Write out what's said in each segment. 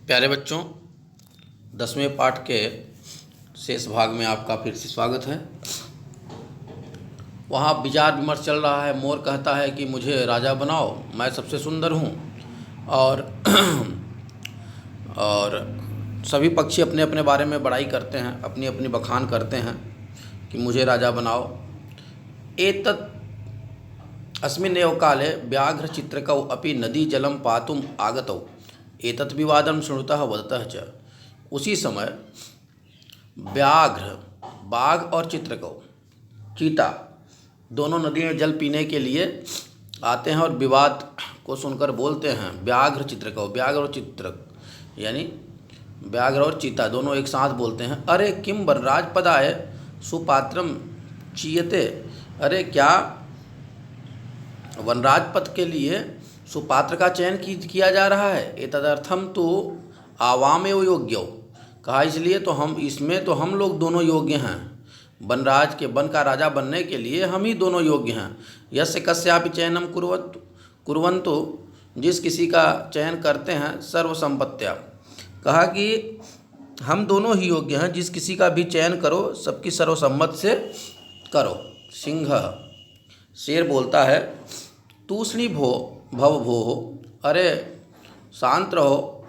प्यारे बच्चों, 10वें पाठ के शेष भाग में आपका फिर से स्वागत है। वहाँ विचार विमर्श चल रहा है। मोर कहता है कि मुझे राजा बनाओ, मैं सबसे सुंदर हूँ। और और सभी पक्षी अपने अपने बारे में बड़ाई करते हैं, अपनी अपनी बखान करते हैं कि मुझे राजा बनाओ। एतत् अस्मिन् एव काले व्याघ्रचित्रकौ अपि नदी जलं पातुम् आगतौ एतत् विवादं शृणुतः वदतः च। उसी समय व्याघ्र, बाघ और चित्रकौ, चीता, दोनों नदी में जल पीने के लिए आते हैं और विवाद को सुनकर बोलते हैं। व्याघ्र चित्रकौ, व्याघ्र और चित्रक यानी व्याघ्र और चीता दोनों एक साथ बोलते हैं, अरे किम वनराज पदाय सुपात्रम चीयते। अरे क्या वनराज पद के लिए सुपात्र का चयन किया जा रहा है। एतदर्थम तो आवामेव योग्यौ, कहा इसलिए तो हम लोग दोनों योग्य हैं। वनराज के वन का राजा बनने के लिए हम ही दोनों योग्य हैं। यस्य कस्यापि चयनम कुर्वन्तु, जिस किसी का चयन करते हैं सर्वसंपत्त्या, कहा कि हम दोनों ही योग्य हैं, जिस किसी का भी चयन करो सबकी सर्वसम्मत से करो। सिंह, शेर बोलता है, तूष्णी भव भो, अरे शांत रहो।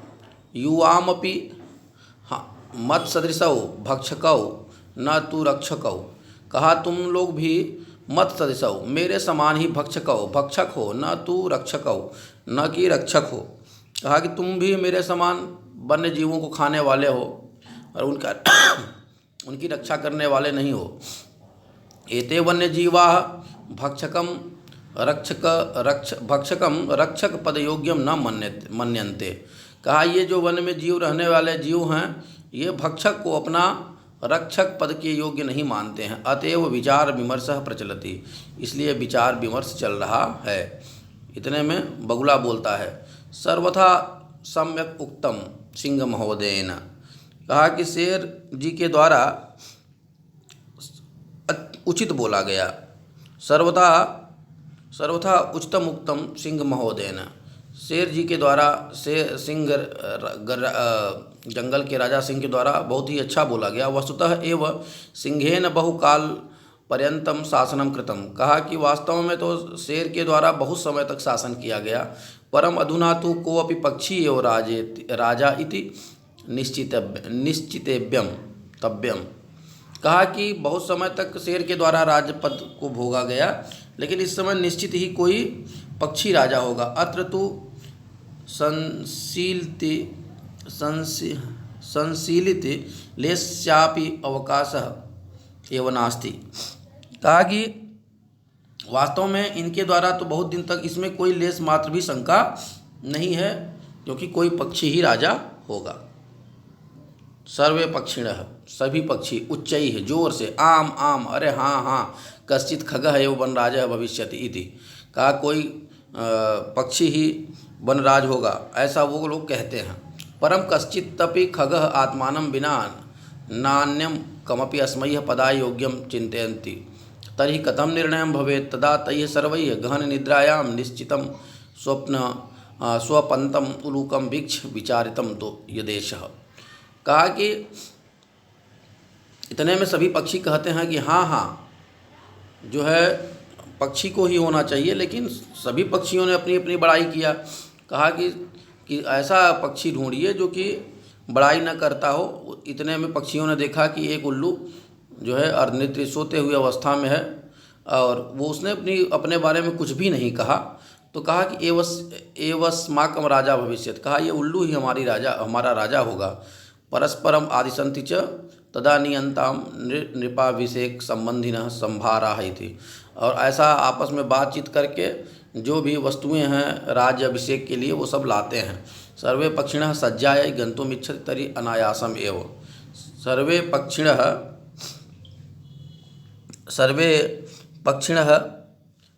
युवामपि मत सदृशौ भक्षकौ न तू रक्षकौ, कहा तुम लोग भी मत सदृशौ, मेरे समान ही भक्षक हो, न तू रक्षकौ, न कि रक्षक हो। कहा कि तुम भी मेरे समान वन्य जीवों को खाने वाले हो और उनकी रक्षा करने वाले नहीं हो। एते वन्य जीवा भक्षकम रक्षक पद योग्यम न मन्यन्ते, कहा ये जो वन में जीव रहने वाले जीव हैं ये भक्षक को अपना रक्षक पद के योग्य नहीं मानते हैं। अतएव विचार विमर्श प्रचलति, इसलिए विचार विमर्श चल रहा है। इतने में बगुला बोलता है, सर्वथा सम्यक उक्तम सिंह महोदयेन, कहा कि शेर जी के द्वारा उचित बोला गया। सर्वथा उचितम उक्तम सिंह महोदयेन, शेर जी के द्वारा जंगल के राजा सिंह के द्वारा बहुत ही अच्छा बोला गया। वस्तुतः एव सिंहेन बहुकाल पर्यंतम शासनम कृतम, कहा कि वास्तव में तो शेर के द्वारा बहुत समय तक शासन किया गया। परम अधुना तो कोऽपि पक्षी एव राजा इति निश्चितेभ्यम तव्यम, कहा कि बहुत समय तक शेर के द्वारा राजपद को भोगा गया, लेकिन इस समय निश्चित ही कोई पक्षी राजा होगा। अत्र तो संशीलिते लेस्यापि अवकाशः एव नास्ति, कहा कि वास्तव में इनके द्वारा तो बहुत दिन तक इसमें कोई लेस मात्र भी शंका नहीं है, क्योंकि कोई पक्षी ही राजा होगा। सर्वे पक्षिणः, सभी पक्षी, उच्चैः, जोर से, आम आम, अरे हाँ हाँ, कश्चित् खगः एव वनराजः भविष्यति इति, कहा कोई पक्षी ही वनराज होगा, ऐसा वो लोग कहते हैं। परम कश्चिदपि खगः आत्मानं विना नान्यं कमपि अस्मैः पदाय योग्यं चिन्तयन्ति, तर्हि कथं निर्णयं भवेत्। तदा तैः सर्वैः गहन निद्रायां निश्चितं स्वपन्तं उलूकं वीक्ष्य विचारितं तो यदेशः, कहा कि इतने में सभी पक्षी कहते हैं कि हाँ हाँ, जो है पक्षी को ही होना चाहिए। लेकिन सभी पक्षियों ने अपनी अपनी बड़ाई किया, कहा कि ऐसा पक्षी ढूंढिए जो कि बड़ाई न करता हो। इतने में पक्षियों ने देखा कि एक उल्लू जो है अर्धनिद्रित सोते हुए अवस्था में है और वो उसने अपने बारे में कुछ भी नहीं कहा। तो कहा कि एवस्माकं राजा भविष्यति, कहा ये उल्लू ही हमारा राजा होगा। परस्परम आदिशन्ति च तदा नियंताम नृपाभिषेक संबंधिनः संभाराः इति, और ऐसा आपस में बातचीत करके जो भी वस्तुएं हैं राज्य अभिषेक के लिए वो सब लाते हैं। सर्वे पक्षिणः सज्जायै गन्तुमिच्छति तर्हि अनायासम एव, सर्वे पक्षिणः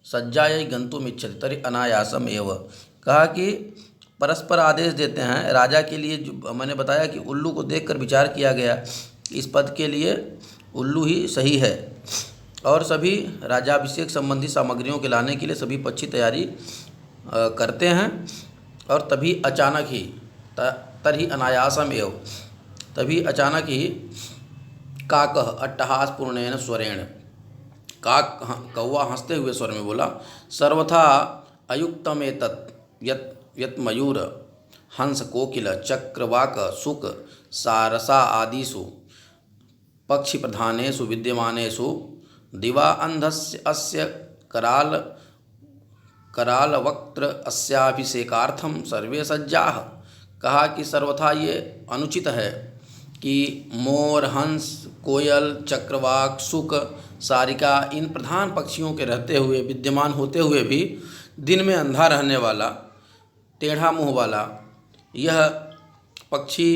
सज्जायै गन्तुमिच्छति तर्हि अनायासम एव, कहा कि परस्पर आदेश देते हैं राजा के लिए। जो मैंने बताया कि उल्लू को देखकर विचार किया गया, इस पद के लिए उल्लू ही सही है। और सभी राज्याभिषेक संबंधी सामग्रियों के लाने के लिए सभी पक्षी तैयारी करते हैं। और तभी अचानक ही तर्हि अनायासम एव, तभी अचानक ही काकः अट्टहासपूर्णेन स्वरेण, काक कौवा हंसते हुए स्वर में बोला, सर्वथा अयुक्तमेतत् यत् यत् मयूर हंस कोकिल चक्रवाक सुक सारसा आदिषु पक्षी प्रधानेषु विद्यमानेषु दिवा अंधस्य अस्य कराल करालवक्त्र अस्याभिषेकार्थम सर्वे सज्जाः। कहा कि सर्वथा ये अनुचित है कि मोर, हंस, कोयल, चक्रवाक, शुक, सारिका इन प्रधान पक्षियों के रहते हुए, विद्यमान होते हुए भी दिन में अंधा रहने वाला, टेढ़ा मुँह वाला यह पक्षी,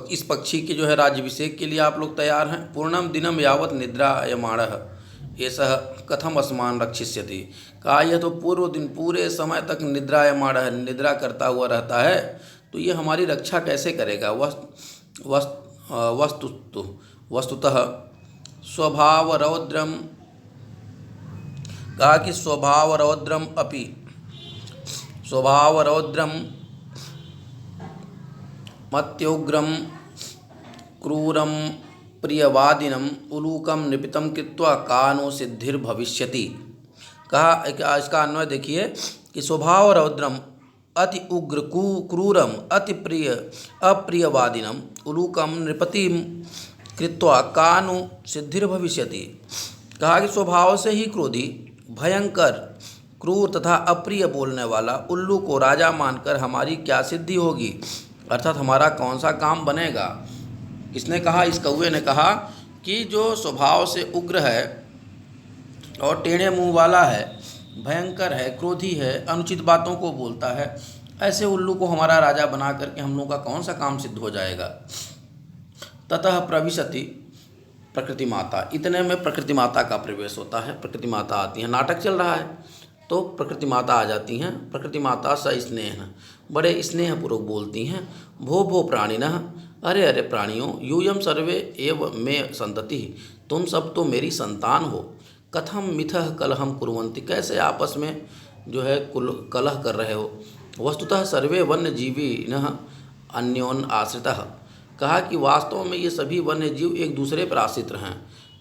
इस पक्षी के जो है राज्याभिषेक के लिए आप लोग तैयार हैं। पूर्णम दिनम यावत निद्रायमाणः एषः कथम अस्मान रक्षिष्यति। कहा यह तो पूर्व दिन पूरे समय तक निद्रायमाणः, निद्रा करता हुआ रहता है, तो ये हमारी रक्षा कैसे करेगा। वस्तुतः स्वभाव रौद्रम, कहा कि स्वभाव रौद्रम अपि, स्वभाव रौद्रम मत्योग्रम क्रूरम प्रियवादिनम उलूकम निपितम कृत्वा कानो सिद्धिर्भविष्यति। कहा इसका अन्वय देखिए कि स्वभाव रौद्रम अति उग्र क्रूरम अति प्रिय अप्रियवादिनम उलूकम नृपतिम कृत्वा कानु सिद्धिर्भविष्यति। कहा कि स्वभाव से ही क्रोधी, भयंकर, क्रूर तथा अप्रिय बोलने वाला उल्लू को राजा मानकर हमारी क्या सिद्धि होगी, अर्थात हमारा कौन सा काम बनेगा। इसने कहा, इस कौवे ने कहा कि जो स्वभाव से उग्र है और टेढ़े मुंह वाला है, भयंकर है, क्रोधी है, अनुचित बातों को बोलता है, ऐसे उल्लू को हमारा राजा बना करके हम लोगों का कौन सा काम सिद्ध हो जाएगा। ततः प्रविशति प्रकृति माता, इतने में प्रकृति माता का प्रवेश होता है। प्रकृति माता आती हैं, नाटक चल रहा है तो प्रकृति माता आ जाती हैं। प्रकृति माता सस्नेह, बड़े स्नेहपूर्वक बोलती हैं, भो भो प्राणिनः, अरे अरे प्राणियों, यूयम सर्वे एव मे संतति, तुम सब तो मेरी संतान हो। कथम मिथः कलहम कुर्वन्ति, कैसे आपस में जो है कलह कर रहे हो। वस्तुतः सर्वे वन्य जीविनः अन्योन आश्रितः, कहा कि वास्तव में ये सभी वन्य जीव एक दूसरे पर आश्रित हैं।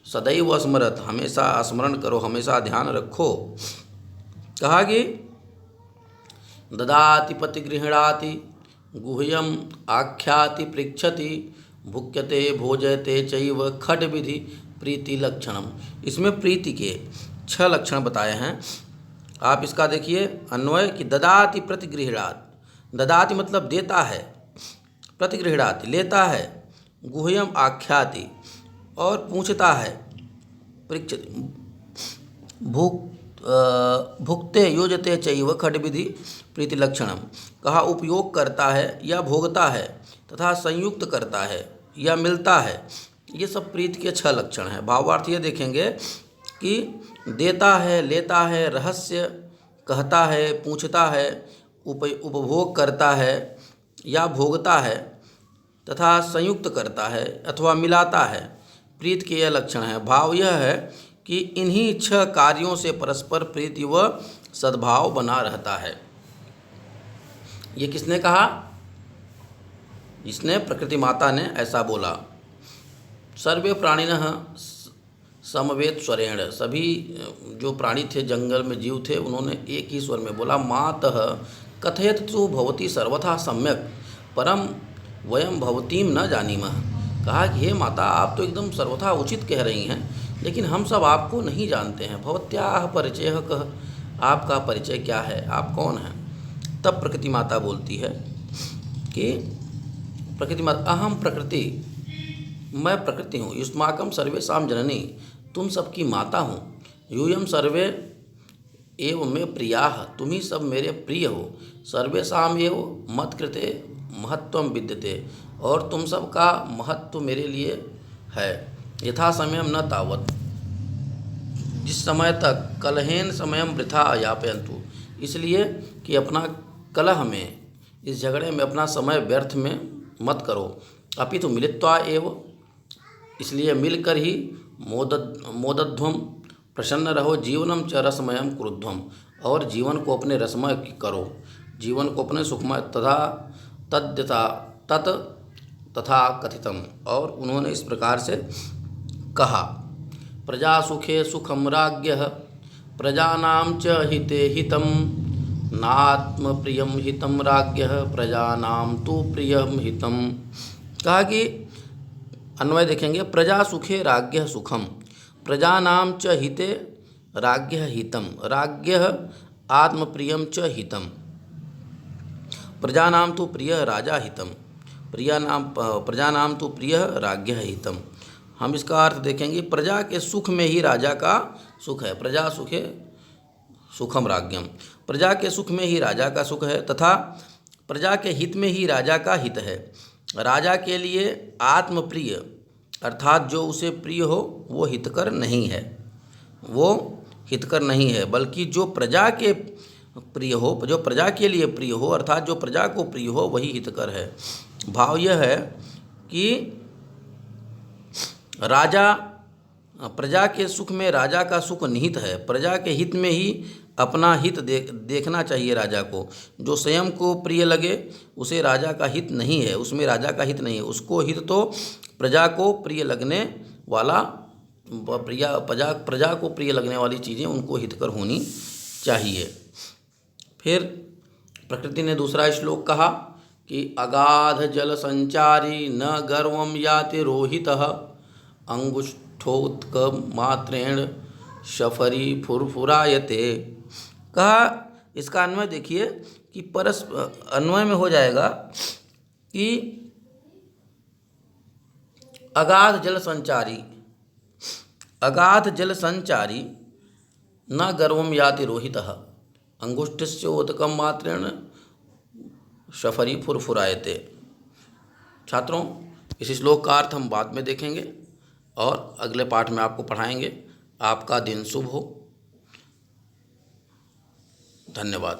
सदैव स्मरत, हमेशा स्मरण करो, हमेशा ध्यान रखो। कहा कि ददाति पतिगृह्णाति गुह्यम आख्याति पृच्छति भुक्यते भोजयते चैव खड विधि प्रीति लक्षणम। इसमें प्रीति के 6 लक्षण बताए हैं। आप इसका देखिए अन्वय कि ददाति प्रतिगृह्णात, ददाति मतलब देता है, प्रतिगृह्णाति लेता है, गुह्यम आख्याति और पूछता है, पृच्छति भुक्ते योजते चैव खड विधि प्रीति लक्षणम। कहा उपयोग करता है या भोगता है तथा संयुक्त करता है या मिलता है, ये सब प्रीति के 6 लक्षण हैं। भावार्थ ये देखेंगे कि देता है, लेता है, रहस्य कहता है, पूछता है, उपभोग करता है या भोगता है तथा संयुक्त करता है अथवा मिलाता है, प्रीति के यह लक्षण है। भाव यह है कि इन्हीं 6 कार्यों से परस्पर प्रीति व सद्भाव बना रहता है। ये किसने कहा? जिसने प्रकृति माता ने ऐसा बोला। सर्वे प्राणिनः समवेत स्वरेण, सभी जो प्राणी थे, जंगल में जीव थे, उन्होंने एक ही स्वर में बोला, मातः कथयत तु भवती सर्वथा सम्यक परम वयम भवतीम न जानीमः। कहा कि हे माता, आप तो एकदम सर्वथा उचित कह रही हैं, लेकिन हम सब आपको नहीं जानते हैं। भवत्याः परिचयः कः, आपका परिचय क्या है, आप कौन हैं। तब प्रकृति माता बोलती है कि प्रकृति माता, अहम प्रकृति, मैं प्रकृति हूँ, युष्माकम सर्वेषां जननी, तुम सबकी माता हूँ। यूयम सर्वे एव मे प्रियाः, तुम ही सब मेरे प्रिय हो। सर्वेषां एव मत्कृते महत्वम विद्यते, और तुम सब का महत्व मेरे लिए है। यथा समयम न तावत, जिस समय तक कलहेन समयम वृथा यापयन्तु, इसलिए कि अपना कलह में, इस झगड़े में अपना समय व्यर्थ में मत करो। अपितु मिलित्वा एव, इसलिए मिलकर ही मोदध्वम, प्रसन्न रहो। जीवनम च रसमयम क्रुद्धम, और जीवन को अपने रसमय करो, जीवन को अपने सुखमय तद्यथा तत् तथा कथितम, और उन्होंने इस प्रकार से कहा। प्रजा सुखे सुखम राज्ञः प्रजानां च हिते हितम नात्म प्रियम हितम राज्ञः प्रजानां तु प्रियम हितम। कहा कि अन्वय देखेंगे, प्रजा सुखे राज्ञः सुखम प्रजानां च हिते राज्ञः हितम राज्ञः आत्मप्रियम च हितम प्रजानां तु प्रिय राजा हितम प्रजानां तु प्रिय राज्ञः हितम। हम इसका अर्थ देखेंगे, प्रजा के सुख में ही राजा का सुख है। प्रजा सुखे सुखम राज्ञम, प्रजा के सुख में ही राजा का सुख है तथा प्रजा के हित में ही राजा का हित है। राजा के लिए आत्मप्रिय अर्थात जो उसे प्रिय हो वो हितकर नहीं है, वो हितकर नहीं है, बल्कि जो प्रजा के प्रिय हो, जो प्रजा के लिए प्रिय हो अर्थात जो प्रजा को प्रिय हो वही हितकर है। भाव यह है कि राजा प्रजा के सुख में राजा का सुख निहित है। प्रजा के हित में ही अपना हित देखना चाहिए राजा को। जो स्वयं को प्रिय लगे उसे राजा का हित नहीं है, उसमें राजा का हित नहीं है। उसको हित तो प्रजा को प्रिय लगने वाला प्रजा को प्रिय लगने वाली चीज़ें उनको हितकर होनी चाहिए। फिर प्रकृति ने दूसरा श्लोक कहा कि अगाध जल संचारी न गर्वम याति रोहितः अंगुष्ठोत्क मात्रेण शफरी फुरफुरायते। कहा इसका अन्वय देखिए कि अन्वय में हो जाएगा कि अगाध जल संचारी न गर्वम याति रोहितः अंगुष्ठस्य उत्कम मात्रेण शफरी फुरफुरायते। छात्रों, इस श्लोक का अर्थ हम बाद में देखेंगे और अगले पाठ में आपको पढ़ाएंगे। आपका दिन शुभ हो। धन्यवाद।